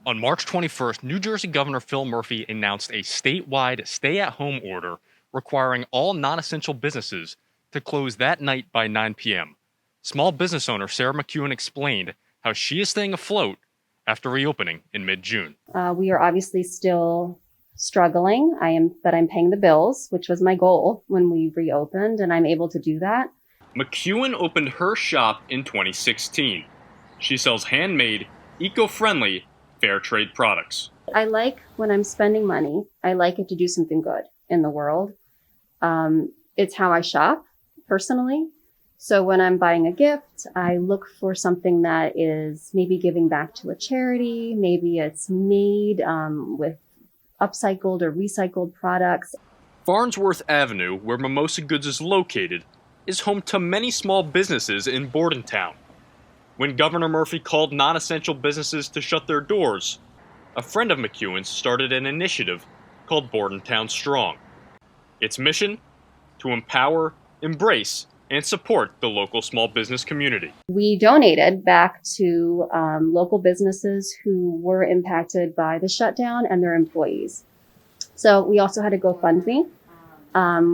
On March 21st, New Jersey Governor Phil Murphy announced a statewide stay-at-home order requiring all non-essential businesses to close that night by 9 p.m. Small business owner Sarah McEwen explained how she is staying afloat after reopening in mid-June. We are obviously still struggling. But I'm paying the bills, which was my goal when we reopened, and I'm able to do that. McEwen opened her shop in 2016. She sells handmade, eco-friendly, fair trade products. I like when I'm spending money, I like it to do something good in the world. It's how I shop personally. So when I'm buying a gift, I look for something that is maybe giving back to a charity. Maybe it's made with upcycled or recycled products. Farnsworth Avenue, where Mimosa Goods is located, is home to many small businesses in Bordentown. When Governor Murphy called non-essential businesses to shut their doors, a friend of McEwen's started an initiative called Bordentown Strong. Its mission? To empower, embrace, and support the local small business community. We donated back to local businesses who were impacted by the shutdown and their employees. So we also had a GoFundMe,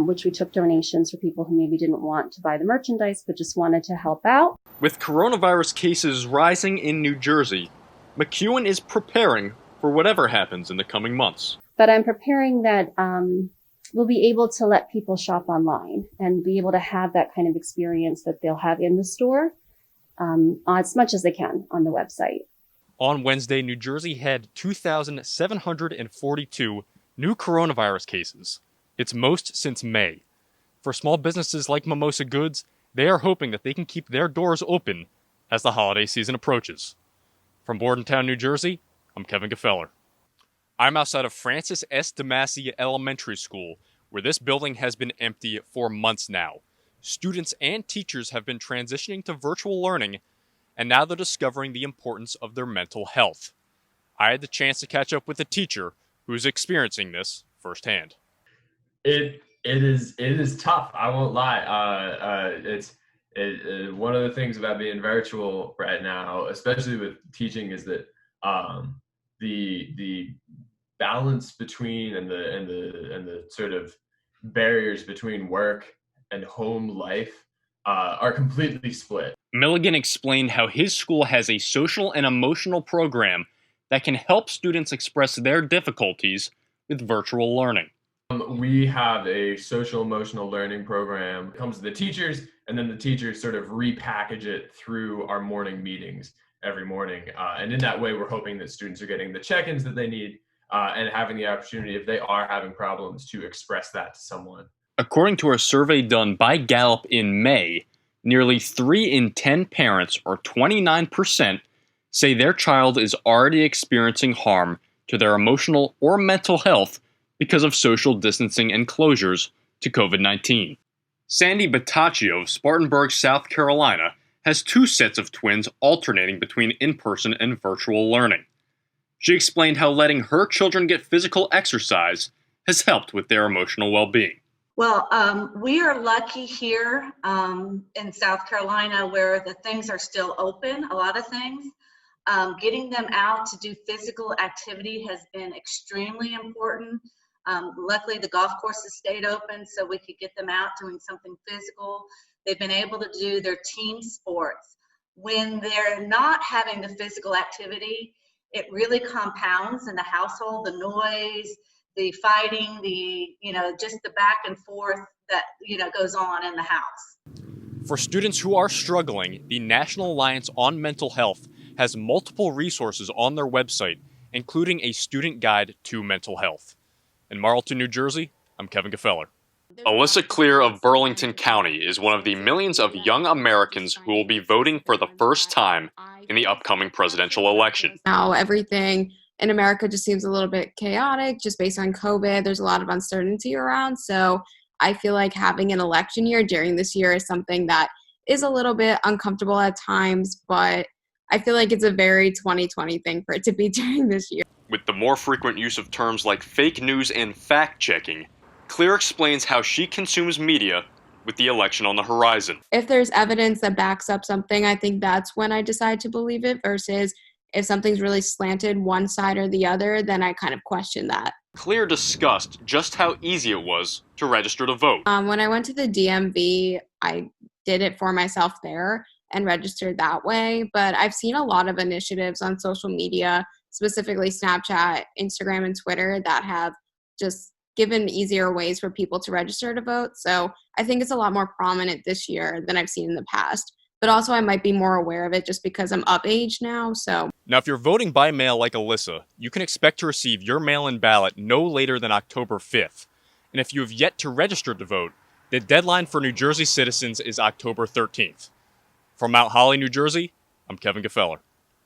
which we took donations for people who maybe didn't want to buy the merchandise but just wanted to help out. With coronavirus cases rising in New Jersey, McEwen is preparing for whatever happens in the coming months. But I'm preparing that we'll be able to let people shop online and be able to have that kind of experience that they'll have in the store as much as they can on the website. On Wednesday, New Jersey had 2,742 new coronavirus cases, its most since May. For small businesses like Mimosa Goods, they are hoping that they can keep their doors open as the holiday season approaches. From Bordentown, New Jersey, I'm Kevin Gfeller. I'm outside of Francis S. DeMassey Elementary School, where this building has been empty for months now. Students and teachers have been transitioning to virtual learning, and now they're discovering the importance of their mental health. I had the chance to catch up with a teacher who's experiencing this firsthand. It is tough. I won't lie. It's one of the things about being virtual right now, especially with teaching, is that the balance between and the sort of barriers between work and home life are completely split. Milligan explained how his school has a social and emotional program that can help students express their difficulties with virtual learning. We have a social emotional learning program. It comes to the teachers, and then the teachers sort of repackage it through our morning meetings every morning. And in that way, we're hoping that students are getting the check-ins that they need and having the opportunity, if they are having problems, to express that to someone. According to a survey done by Gallup in May, nearly 3 in 10 parents, or 29%, say their child is already experiencing harm to their emotional or mental health because of social distancing and closures to COVID-19. Sandy Battaccio of Spartanburg, South Carolina, has 2 sets of twins alternating between in-person and virtual learning. She explained how letting her children get physical exercise has helped with their emotional well-being. Well, we are lucky here in South Carolina where the things are still open, a lot of things. Getting them out to do physical activity has been extremely important. Luckily, the golf courses stayed open so we could get them out doing something physical. They've been able to do their team sports. When they're not having the physical activity, it really compounds in the household, the noise, the fighting, just the back and forth that, goes on in the house. For students who are struggling, the National Alliance on Mental Health has multiple resources on their website, including a student guide to mental health. In Marlton, New Jersey, I'm Kevin Gfeller. Alyssa Clear of Burlington County is one of the millions of young Americans who will be voting for the first time in the upcoming presidential election. Now everything in America just seems a little bit chaotic just based on COVID. There's a lot of uncertainty around. So I feel like having an election year during this year is something that is a little bit uncomfortable at times, but I feel like it's a very 2020 thing for it to be during this year. With the more frequent use of terms like fake news and fact-checking, Clear explains how she consumes media with the election on the horizon. If there's evidence that backs up something, I think that's when I decide to believe it versus if something's really slanted one side or the other, then I kind of question that. Clear discussed just how easy it was to register to vote. When I went to the DMV, I did it for myself there and registered that way. But I've seen a lot of initiatives on social media, specifically Snapchat, Instagram, and Twitter, that have just given easier ways for people to register to vote. So I think it's a lot more prominent this year than I've seen in the past. But also I might be more aware of it just because I'm of age now. So Now, if you're voting by mail like Alyssa, you can expect to receive your mail-in ballot no later than October 5th. And if you have yet to register to vote, the deadline for New Jersey citizens is October 13th. From Mount Holly, New Jersey, I'm Kevin Gfeller.